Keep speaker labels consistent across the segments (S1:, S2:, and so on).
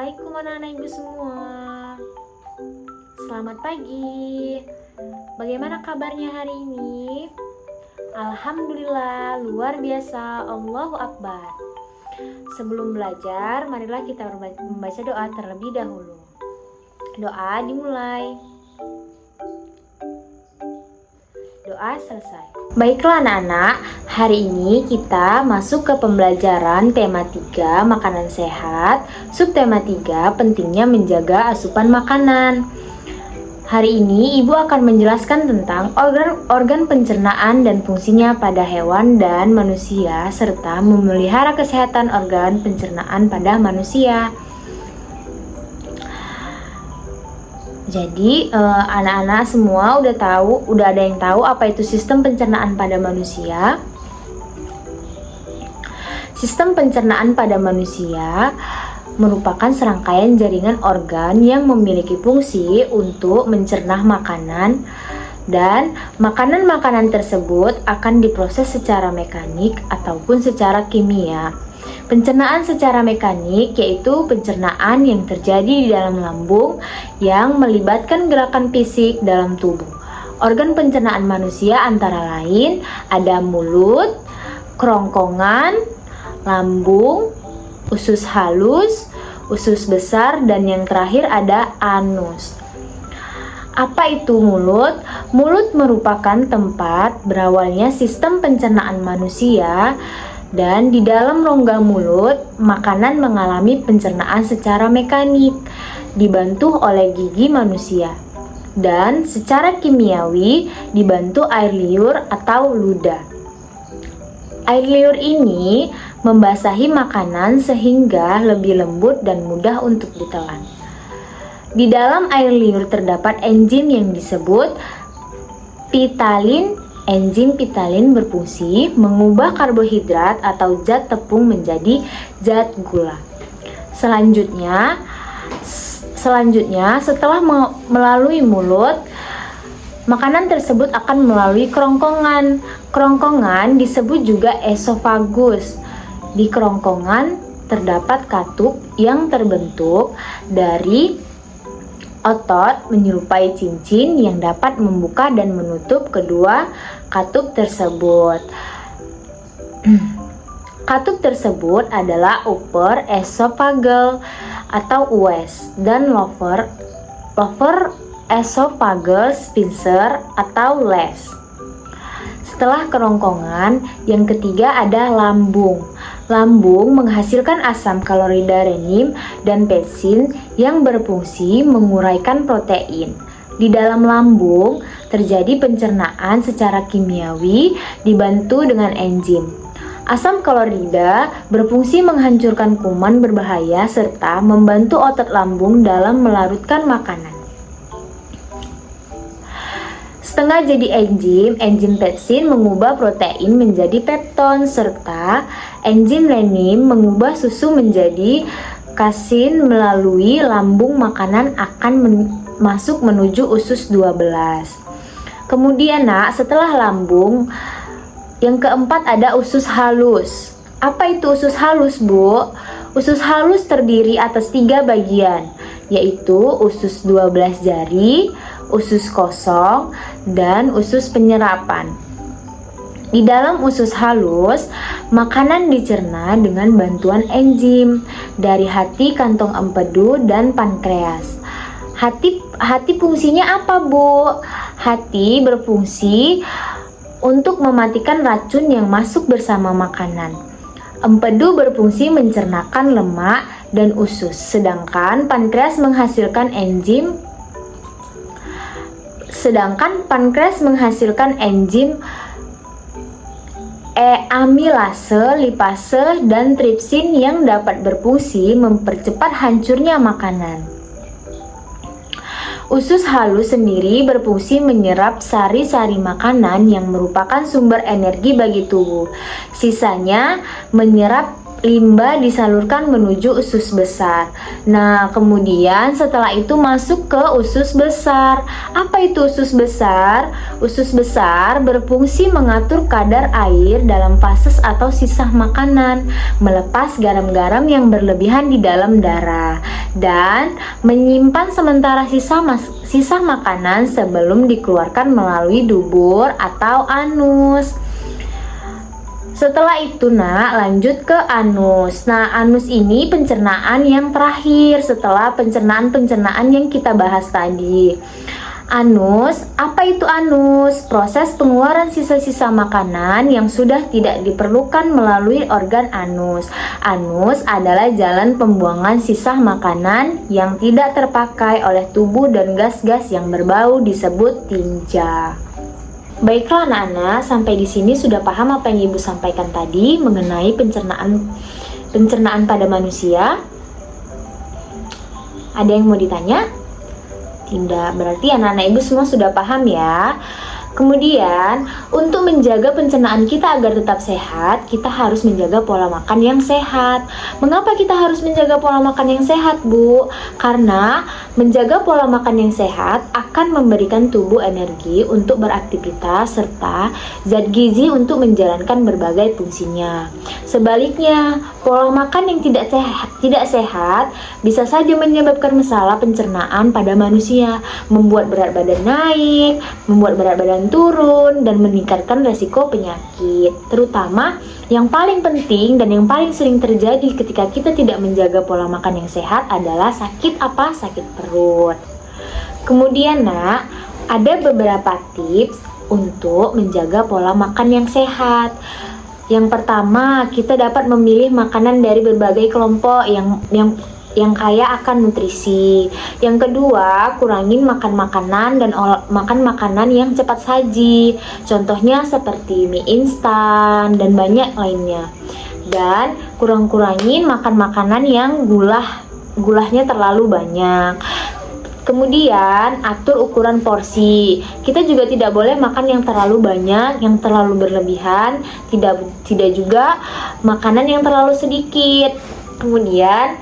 S1: Assalamualaikum anak-anak ibu semua. Selamat pagi. Bagaimana kabarnya hari ini? Alhamdulillah, luar biasa. Allahu Akbar. Sebelum belajar, marilah kita membaca doa terlebih dahulu. Doa dimulai. Doa selesai. Baiklah anak-anak, hari ini kita masuk ke pembelajaran tema 3 makanan sehat, subtema 3 pentingnya menjaga asupan makanan. Hari ini ibu akan menjelaskan tentang organ pencernaan dan fungsinya pada hewan dan manusia serta memelihara kesehatan organ pencernaan pada manusia. Jadi anak-anak semua udah ada yang tahu apa itu sistem pencernaan pada manusia. Sistem pencernaan pada manusia merupakan serangkaian jaringan organ yang memiliki fungsi untuk mencerna makanan, dan makanan-makanan tersebut akan diproses secara mekanik ataupun secara kimia. Pencernaan secara mekanik yaitu pencernaan yang terjadi di dalam lambung yang melibatkan gerakan fisik dalam tubuh. Organ pencernaan manusia antara lain ada mulut, kerongkongan, lambung, usus halus, usus besar, dan yang terakhir ada anus. Apa itu mulut? Mulut merupakan tempat berawalnya sistem pencernaan manusia. Dan di dalam rongga mulut, makanan mengalami pencernaan secara mekanik, dibantu oleh gigi manusia. Dan secara kimiawi, dibantu air liur atau ludah. Air liur ini membasahi makanan sehingga lebih lembut dan mudah untuk ditelan. Di dalam air liur terdapat enzim yang disebut pitalin. Enzim pitalin berfungsi mengubah karbohidrat atau zat tepung menjadi zat gula. Selanjutnya setelah melalui mulut, makanan tersebut akan melalui kerongkongan. Kerongkongan disebut juga esofagus. Di kerongkongan terdapat katup yang terbentuk dari otot menyerupai cincin yang dapat membuka dan menutup kedua katup tersebut. Katup tersebut adalah upper esophageal atau UES dan lower esophageal sphincter atau LES. Setelah kerongkongan, yang ketiga ada lambung. Lambung menghasilkan asam klorida renin dan pepsin yang berfungsi menguraikan protein. Di dalam lambung terjadi pencernaan secara kimiawi dibantu dengan enzim. Asam klorida berfungsi menghancurkan kuman berbahaya serta membantu otot lambung dalam melarutkan makanan. Setengah jadi enzim pepsin mengubah protein menjadi pepton, serta enzim renin mengubah susu menjadi kasin melalui lambung. Makanan akan masuk menuju usus 12. Kemudian setelah lambung, yang keempat ada usus halus. Apa itu usus halus, Bu? Usus halus terdiri atas 3 bagian, yaitu usus 12 jari, usus kosong, dan usus penyerapan. Di dalam usus halus, makanan dicerna dengan bantuan enzim dari hati, kantong empedu, dan pankreas. Hati fungsinya apa, Bu? Hati berfungsi untuk mematikan racun yang masuk bersama makanan. Empedu berfungsi mencernakan lemak dan usus, sedangkan pankreas menghasilkan enzim amilase, lipase, dan tripsin yang dapat berfungsi mempercepat hancurnya makanan. Usus halus sendiri berfungsi menyerap sari-sari makanan yang merupakan sumber energi bagi tubuh. Sisanya menyerap limbah disalurkan menuju usus besar. Nah, kemudian setelah itu masuk ke usus besar. Apa itu usus besar? Usus besar berfungsi mengatur kadar air dalam fases atau sisa makanan, melepas garam-garam yang berlebihan di dalam darah. dan menyimpan sementara sisa makanan sebelum dikeluarkan melalui dubur atau anus. Setelah itu lanjut ke anus. Anus ini pencernaan yang terakhir setelah pencernaan yang kita bahas tadi. Anus, apa itu anus? Proses pengeluaran sisa-sisa makanan yang sudah tidak diperlukan melalui organ anus. Anus adalah jalan pembuangan sisa makanan yang tidak terpakai oleh tubuh dan gas-gas yang berbau disebut tinja. Baiklah anak-anak, sampai di sini sudah paham apa yang Ibu sampaikan tadi mengenai pencernaan pada manusia? Ada yang mau ditanya? Tidak, berarti anak-anak Ibu semua sudah paham ya. Kemudian, untuk menjaga pencernaan kita agar tetap sehat, kita harus menjaga pola makan yang sehat. Mengapa kita harus menjaga pola makan yang sehat, Bu? Karena menjaga pola makan yang sehat akan memberikan tubuh energi untuk beraktivitas serta zat gizi untuk menjalankan berbagai fungsinya. Sebaliknya, pola makan yang tidak sehat bisa saja menyebabkan masalah pencernaan pada manusia, membuat berat badan naik, membuat berat badan turun, dan meningkatkan resiko penyakit. Terutama yang paling penting dan yang paling sering terjadi ketika kita tidak menjaga pola makan yang sehat adalah sakit perut. Kemudian ada beberapa tips untuk menjaga pola makan yang sehat. Yang pertama, kita dapat memilih makanan dari berbagai kelompok yang kaya akan nutrisi. Yang kedua, kurangin makan makanan yang cepat saji. Contohnya seperti mie instan dan banyak lainnya. Dan kurangin makan makanan yang gulanya terlalu banyak. Kemudian, atur ukuran porsi. Kita juga tidak boleh makan yang terlalu banyak, yang terlalu berlebihan, tidak juga makanan yang terlalu sedikit. Kemudian,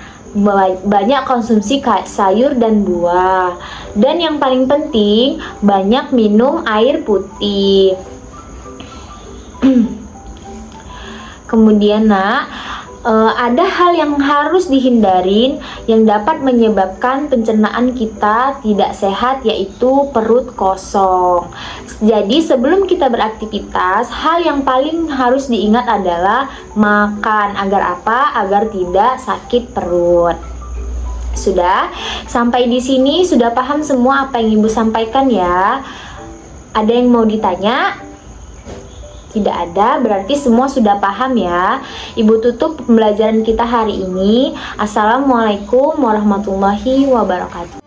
S1: banyak konsumsi sayur dan buah. Dan yang paling penting, banyak minum air putih. Kemudian ada hal yang harus dihindarin yang dapat menyebabkan pencernaan kita tidak sehat, yaitu perut kosong. Jadi sebelum kita beraktivitas, hal yang paling harus diingat adalah makan. Agar apa? Agar tidak sakit perut. Sudah? Sampai di sini sudah paham semua apa yang Ibu sampaikan ya? Ada yang mau ditanya? Tidak ada, berarti semua sudah paham ya. Ibu tutup pembelajaran kita hari ini. Assalamualaikum warahmatullahi wabarakatuh.